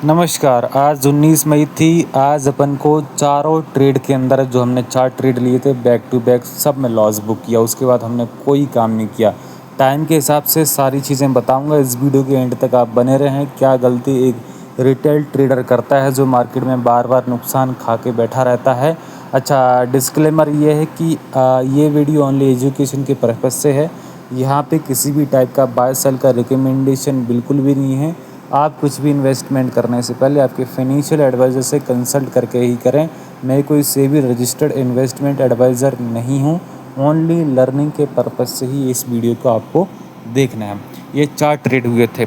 नमस्कार। आज 19 मई थी। आज अपन को चारों ट्रेड के अंदर जो हमने 4 ट्रेड लिए थे बैक टू बैक सब में लॉस बुक किया। उसके बाद हमने कोई काम नहीं किया। टाइम के हिसाब से सारी चीज़ें बताऊंगा। इस वीडियो के एंड तक आप बने रहें। क्या गलती एक रिटेल ट्रेडर करता है जो मार्केट में बार बार नुकसान खा के बैठा रहता है। अच्छा, डिस्क्लेमर ये है कि ये वीडियो ओनली एजुकेशन के पर्पज़ से है। यहाँ पे किसी भी टाइप का बाय सेल का रिकमेंडेशन बिल्कुल भी नहीं है। आप कुछ भी इन्वेस्टमेंट करने से पहले आपके फाइनेंशियल एडवाइज़र से कंसल्ट करके ही करें। मैं कोई सेबी रजिस्टर्ड इन्वेस्टमेंट एडवाइज़र नहीं हूँ। ओनली लर्निंग के पर्पज़ से ही इस वीडियो को आपको देखना है। ये 4 ट्रेड हुए थे।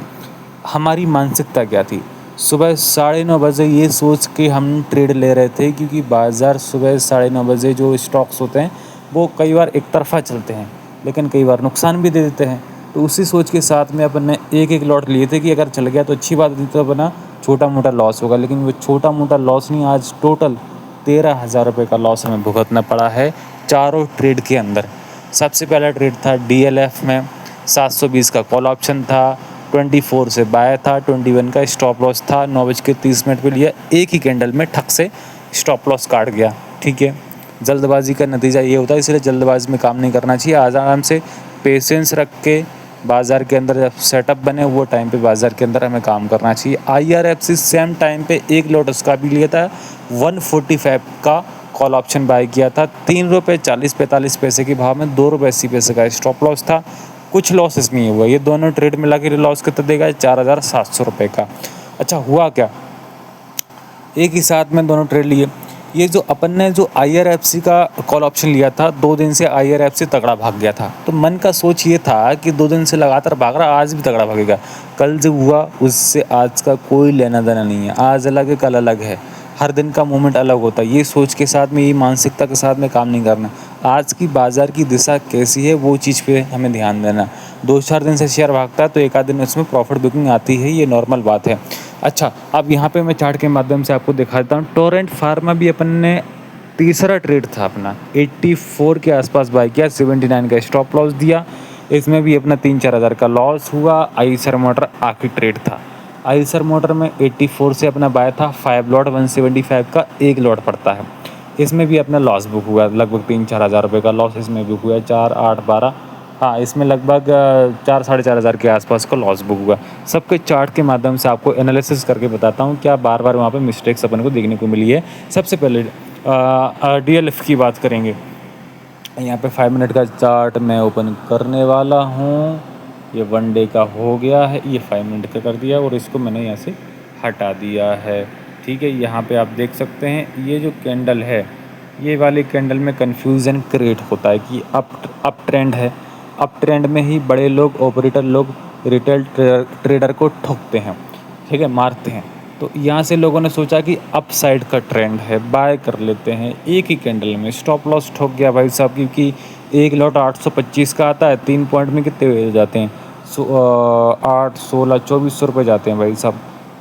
हमारी मानसिकता क्या थी? सुबह 9:30 बजे ये सोच के हम ट्रेड ले रहे थे, क्योंकि बाज़ार सुबह 9:30 बजे जो स्टॉक्स होते हैं वो कई बार एक तरफ़ा चलते हैं, लेकिन कई बार नुकसान भी दे देते हैं। तो उसी सोच के साथ में अपन ने एक लॉट लिए थे कि अगर चल गया तो अच्छी बात थी, तो अपना छोटा मोटा लॉस होगा। लेकिन वो छोटा मोटा लॉस नहीं, आज टोटल 13,000 रुपये का लॉस हमें भुगतना पड़ा है चारों ट्रेड के अंदर। सबसे पहला ट्रेड था DLF में 720 का कॉल ऑप्शन था, 24 से बाय था, 21 का स्टॉप लॉस था। 9:30 पे लिया, एक ही कैंडल में ठक से स्टॉप लॉस काट गया। ठीक है, जल्दबाजी का नतीजा ये होता है, इसलिए जल्दबाजी में काम नहीं करना चाहिए। आराम से पेशेंस रख के बाज़ार के अंदर जब सेटअप बने वो टाइम पे बाज़ार के अंदर हमें काम करना चाहिए। IRFC सेम टाइम पे एक लॉट उसका भी लिया था, 145 का कॉल ऑप्शन बाय किया था। ₹3.40-45 के भाव में ₹2.80 का स्टॉप लॉस था। कुछ लॉस इसमें हुआ। ये दोनों ट्रेड मिला के लॉस कितना देगा? 4,700 रुपये का। अच्छा, हुआ क्या? एक ही साथ में दोनों ट्रेड लिए। ये जो अपन ने जो IRFC का कॉल ऑप्शन लिया था, 2 दिन से IRFC तगड़ा भाग गया था। तो मन का सोच ये था कि 2 दिन से लगातार भाग रहा, आज भी तगड़ा भागेगा। कल जो हुआ उससे आज का कोई लेना देना नहीं है। आज अलग है, कल अलग है। हर दिन का मूवमेंट अलग होता है। ये सोच के साथ में, ये मानसिकता के साथ में काम नहीं करना। आज की बाज़ार की दिशा कैसी है वो चीज़ पे हमें ध्यान देना। 2-4 दिन से शेयर भागता है तो एक आध दिन उसमें प्रॉफिट बुकिंग आती है, ये नॉर्मल बात है। अच्छा, अब यहाँ पे मैं चार्ट के माध्यम से आपको दिखा देता हूँ। टोरेंट फार्मा भी अपन ने तीसरा ट्रेड था अपना, 84 के आसपास बाय किया, 79 का स्टॉप लॉस दिया। इसमें भी अपना 3-4 हज़ार का लॉस हुआ। आइसर मोटर आखिरी ट्रेड था। आइसर मोटर में 84 से अपना बाय था, 5 लॉट 175 का एक लॉट पड़ता है। इसमें भी अपना लॉस बुक हुआ, लगभग 3-4 हज़ार रुपये का लॉस इसमें बुक हुआ है। 4, 8, 12, हाँ, इसमें लगभग 4-4.5 हज़ार के आसपास का लॉस बुक हुआ। सबके चार्ट के माध्यम से आपको एनालिसिस करके बताता हूँ क्या बार बार वहाँ पे मिस्टेक्स अपन को देखने को मिली है। सबसे पहले DLF की बात करेंगे। यहाँ पे 5 मिनट का चार्ट मैं ओपन करने वाला हूँ। ये 1 डे का हो गया है, ये 5 मिनट का कर दिया और इसको मैंने यहाँ से हटा दिया है। ठीक है, यहाँ पे आप देख सकते हैं ये जो कैंडल है, ये वाली कैंडल में कन्फ्यूज़न क्रिएट होता है कि अप ट्रेंड है। अप ट्रेंड में ही बड़े लोग, ऑपरेटर लोग रिटेल ट्रेडर को ठोकते हैं, ठीक है, मारते हैं। तो यहाँ से लोगों ने सोचा कि अप साइड का ट्रेंड है, बाय कर लेते हैं। एक ही कैंडल में स्टॉप लॉस ठोक गया भाई साहब, क्योंकि एक लॉट 825 का आता है। 3 पॉइंट में कितने हो जाते हैं? 8, 16, 2400 रुपये जाते हैं भाई साहब।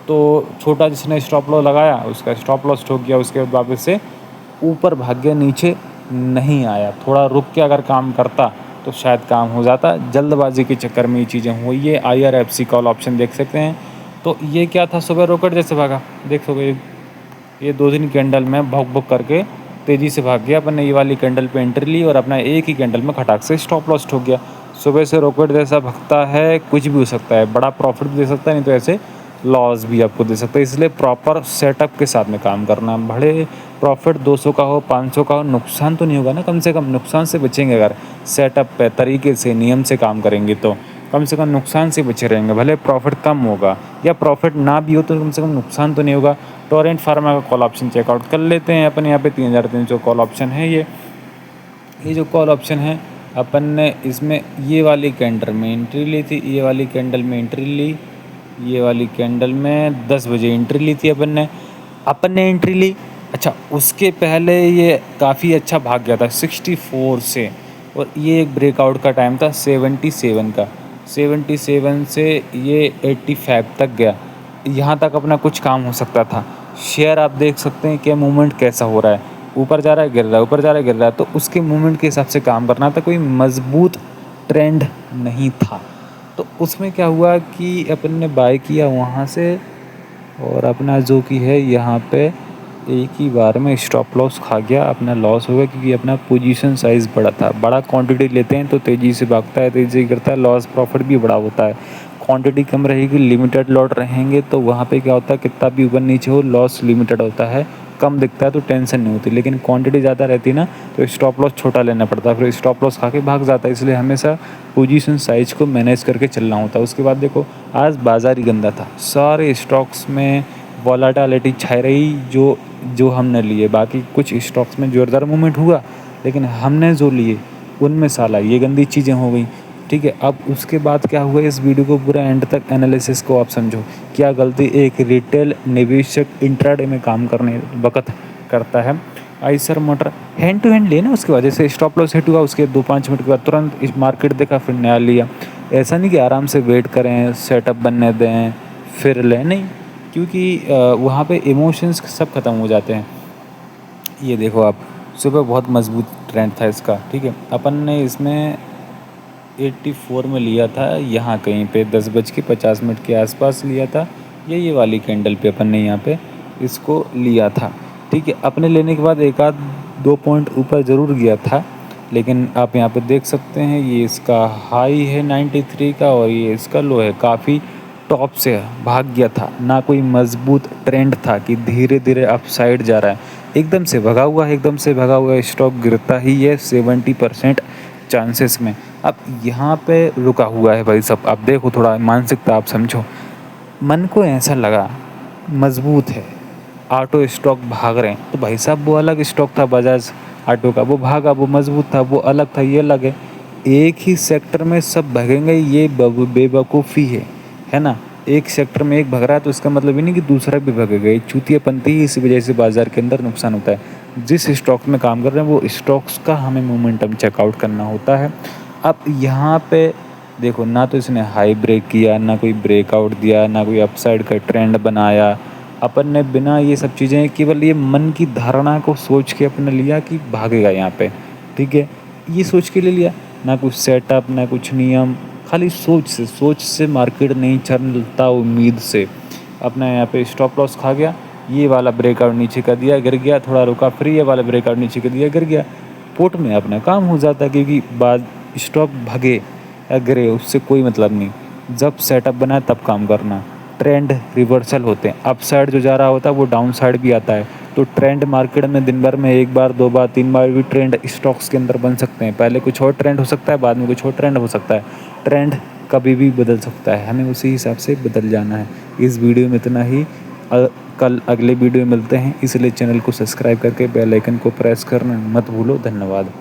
तो छोटा जिसने स्टॉप लॉस लगाया उसका स्टॉप लॉस ठोक गया। उसके बाद वापस से ऊपर भाग गया, नीचे नहीं आया। थोड़ा रुक के अगर काम करता तो शायद काम हो जाता। जल्दबाजी के चक्कर में ये चीज़ें हुई है। IRFC कॉल ऑप्शन देख सकते हैं। तो ये क्या था, सुबह रॉकेट जैसे भागा, देख सकोगे। ये 2 दिन कैंडल में भुक करके तेज़ी से भाग गया। अपन ने ये वाली कैंडल पे एंट्री ली और अपना एक ही कैंडल में खटाक से स्टॉप लॉस ठोक गया। सुबह से रॉकेट जैसा भगता है, कुछ भी हो सकता है। बड़ा प्रॉफिट भी दे सकता है, नहीं तो ऐसे लॉस भी आपको दे सकता है। इसलिए प्रॉपर सेटअप के साथ में काम करना। भले प्रॉफिट 200 का हो, 500 का हो, नुकसान तो नहीं होगा ना। कम से कम नुकसान से बचेंगे अगर सेटअप पे तरीके से, नियम से काम करेंगे तो कम से कम नुकसान से बचे रहेंगे। भले प्रॉफिट कम होगा या प्रॉफिट ना भी हो तो कम से कम नुकसान तो नहीं होगा। टोरेंट फार्मा का कॉल ऑप्शन चेकआउट कर लेते हैं। अपन यहाँ पे 3,300 कॉल ऑप्शन है। ये जो कॉल ऑप्शन है, अपन ने इसमें ये वाली कैंडल में एंट्री ली थी, ये वाली कैंडल में एंट्री ली, ये वाली कैंडल में 10 बजे एंट्री ली थी अपन ने एंट्री ली। अच्छा, उसके पहले ये काफ़ी अच्छा भाग गया था 64 से, और ये एक ब्रेकआउट का टाइम था 77 का। 77 से ये 85 तक गया। यहाँ तक अपना कुछ काम हो सकता था। शेयर आप देख सकते हैं कि मूवमेंट कैसा हो रहा है, ऊपर जा रहा है, गिर रहा है, ऊपर जा रहा है, गिर रहा है। तो उसके मूवमेंट के हिसाब से काम करना था। कोई मजबूत ट्रेंड नहीं था। तो उसमें क्या हुआ कि अपन ने बाय किया वहाँ से और अपना जो कि है यहाँ पे एक ही बार में स्टॉप लॉस खा गया, अपना लॉस हो गया क्योंकि अपना पोजीशन साइज़ बड़ा था। बड़ा क्वांटिटी लेते हैं तो तेज़ी से भागता है, तेज़ी से करता है, लॉस प्रॉफिट भी बड़ा होता है। क्वांटिटी कम रहेगी, लिमिटेड लॉट रहेंगे तो वहाँ पे क्या होता है, कितना भी ऊपर नीचे हो लॉस लिमिटेड होता है, कम दिखता है तो टेंशन नहीं होती। लेकिन क्वांटिटी ज़्यादा रहती है ना तो स्टॉप लॉस छोटा लेना पड़ता है, फिर स्टॉप लॉस खा के भाग जाता है। इसलिए हमेशा पोजीशन साइज़ को मैनेज करके चलना होता है। उसके बाद देखो आज बाज़ार ही गंदा था, सारे स्टॉक्स में वॉलेटिलिटी छाई रही जो जो हमने लिए। बाकी कुछ स्टॉक्स में ज़ोरदार मूवमेंट हुआ, लेकिन हमने जो लिए उनमें साला ये गंदी चीज़ें हो गई। ठीक है, अब उसके बाद क्या हुआ, इस वीडियो को पूरा एंड तक एनालिसिस को आप समझो। क्या गलती एक रिटेल निवेशक इंट्राडे में काम करने वक्त करता है। Eicher motor hand to hand लेना, उसके बाद जैसे स्टॉप लॉस हिट हुआ उसके 2-5 मिनट के बाद तुरंत इस मार्केट देखा फिर नया लिया। ऐसा नहीं कि आराम से वेट करें, सेटअप बनने दें फिर लें, नहीं, क्योंकि वहाँ पे इमोशंस सब ख़त्म हो जाते हैं। ये देखो आप, सुबह बहुत मजबूत ट्रेंड था इसका। ठीक है, अपन ने इसमें 84 में लिया था, यहाँ कहीं पे 10:50 के आसपास लिया था। ये वाली कैंडल पे अपन ने यहाँ पे इसको लिया था। ठीक है, अपने लेने के बाद एक आध 2 पॉइंट ऊपर ज़रूर गया था, लेकिन आप यहाँ पे देख सकते हैं ये इसका हाई है 93 का और ये इसका लो है, काफ़ी टॉप से भाग गया था। ना कोई मजबूत ट्रेंड था कि धीरे धीरे अप साइड जा रहा है, एकदम से भगा हुआ है, एकदम से भगा हुआ है। स्टॉक गिरता ही है 70% चांसेस में। अब यहाँ पे रुका हुआ है भाई सब। अब देखो थोड़ा मानसिकता आप समझो, मन को ऐसा लगा मजबूत है, ऑटो स्टॉक भाग रहे हैं तो भाई साहब वो अलग स्टॉक था बजाज ऑटो का, वो भागा, वो मजबूत था, वो अलग था, ये अलग है। एक ही सेक्टर में सब भागेंगे, ये बेवकूफ़ी है ना। एक सेक्टर में एक भाग रहा है तो इसका मतलब ये नहीं कि दूसरा भी भागेगा। ये चूतियापंती ही, इसी वजह से बाज़ार के अंदर नुकसान होता है। जिस स्टॉक में काम कर रहे हैं वो स्टॉक्स का हमें मोमेंटम चेकआउट करना होता है। अब यहाँ पे देखो, ना तो इसने हाई ब्रेक किया, ना कोई ब्रेकआउट दिया, ना कोई अपसाइड का ट्रेंड बनाया। अपन ने बिना ये सब चीज़ें, केवल ये मन की धारणा को सोच के अपने लिया कि भागेगा यहाँ पे। ठीक है, ये सोच के ले लिया, ना कुछ सेटअप, ना कुछ नियम, खाली सोच से मार्केट नहीं चलता उम्मीद से। अपना यहाँ पे स्टॉप लॉस खा गया, ये वाला ब्रेकआउट नीचे का दिया, गिर गया, थोड़ा रुका, फिर ये वाला ब्रेकआउट नीचे का दिया, गिर गया। पोर्ट में अपना काम हो जाता है, क्योंकि बाद स्टॉक भागे या गिरे उससे कोई मतलब नहीं। जब सेटअप बना तब काम करना। ट्रेंड रिवर्सल होते हैं, अप साइड जो जा रहा होता है वो डाउन साइड भी आता है। तो ट्रेंड मार्केट में दिन भर में 1 बार 2 बार 3 बार भी ट्रेंड स्टॉक्स के अंदर बन सकते हैं। पहले कुछ और ट्रेंड हो सकता है, बाद में कुछ और ट्रेंड हो सकता है। ट्रेंड कभी भी बदल सकता है, हमें उसी हिसाब से बदल जाना है। इस वीडियो में इतना ही, कल अगले वीडियो में मिलते हैं, इसलिए चैनल को सब्सक्राइब करके बेल आइकन को प्रेस करना मत भूलो। धन्यवाद।